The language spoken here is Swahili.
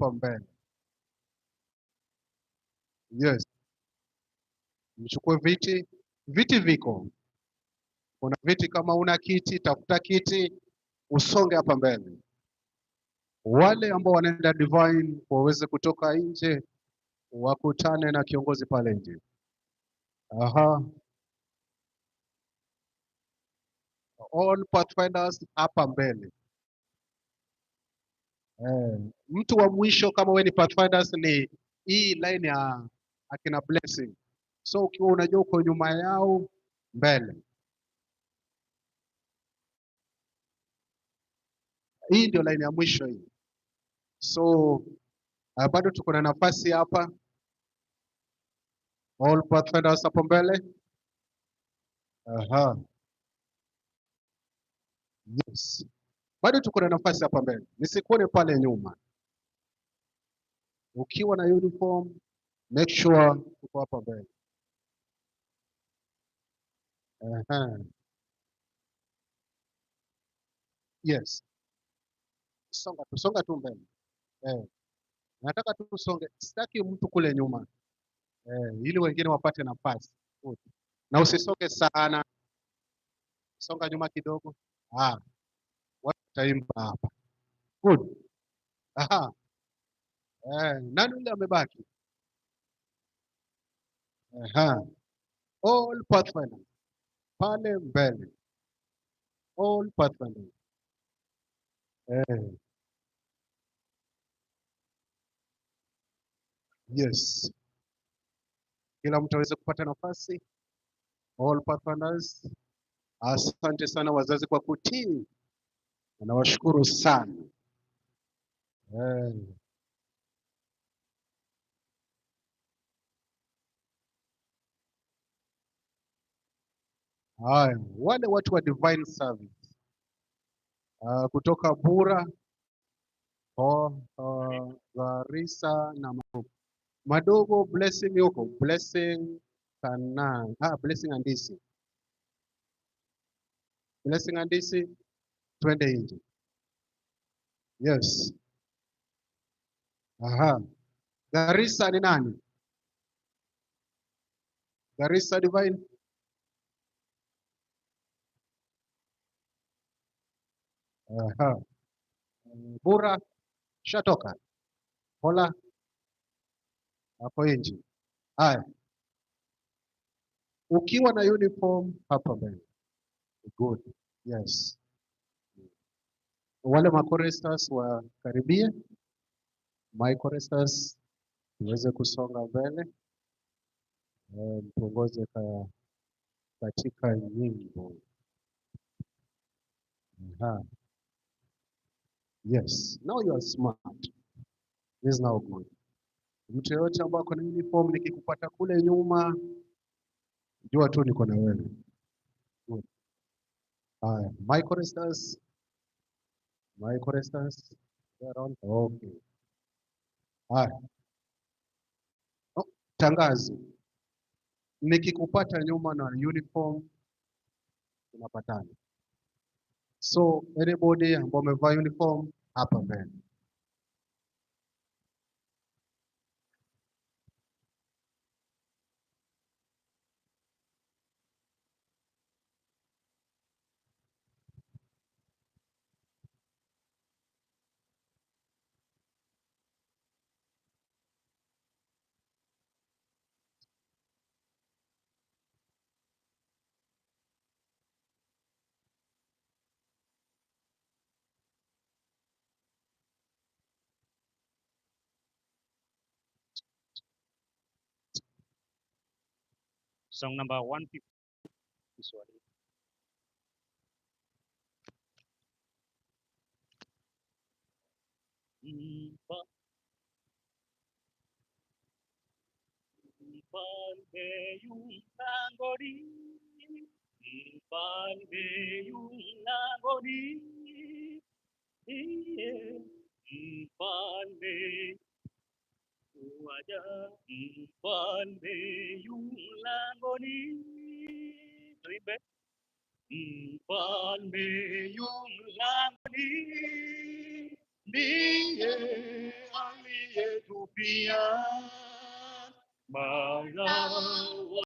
hapa mbele. Yes. Mchukue viti. Viti viko. Kuna viti, kama una kiti, tafuta kiti, usonge hapa mbele. Wale ambao wanaenda divine waweze kutoka nje, wakutane na kiongozi pale nje. Aha. All pathfinders hapa mbele. Mtu wa mwisho kama wewe ni pathfinders ni hii line ya akina Blessing. So ukiwa unajua uko nyuma yao, mbele. Hii ndio line ya mwisho hii. So bado tuko na nafasi hapa. All pathfinders hapo mbele. Aha. Yes. Bado tuko na nafasi hapa mbele. Nisikuone pale nyuma. Ukiwa na uniform, make sure uko hapa mbele. Aha. Yes. Songa tu mbele. Nataka tu usonge. Sitaki mtu kule nyuma. Ili wengine wapate nafasi. Na usisonge sana. Songa nyuma kidogo. Watu wataimba hapa. Good. Aha. Nani yule amebaki? Aha. All pathfinders. Pale mbele. All pathfinders. Yes. Kila mtu aweze kupata nafasi. All pathfinders. Asante sana wazazi kwa kutii. Nawashukuru sana. Haya, wale watu wa divine service kutoka Bura, Garissa na Madogo, Blessing yuko, Blessing Kanan, Blessing Andisi. Blessing Andisi, twende nje. Yes. Aha. Garissa ni nani? Garissa divine. Aha. Bura shatoka. Hola hapo nje. Haya. Ukiwa na uniform hapa mbele. Good. Yes. Wale makorestas wakaribie. Makorestas tuweze kusonga mbele. Mtuongoze katika nyimbo. Yes. Now you are smart. This is now good. Mtu yoyote ambaye ako na uniform nikikupata kule nyuma, jua tu niko na wewe. Good. Haya, Makorestas. Okay. Haya. Tangazo. Nikikupata nyuma na uniform tunapatana. So anybody ambao amevaa uniform hapa mbele. Song number 150. Kiswahili. Mfalme yu mlangoni, mfalme yu mlangoni, mfalme waja, mfalme yu mlangoni. Tuimbe. Mfalme yu mlangoni, ndiye aliyetupia mara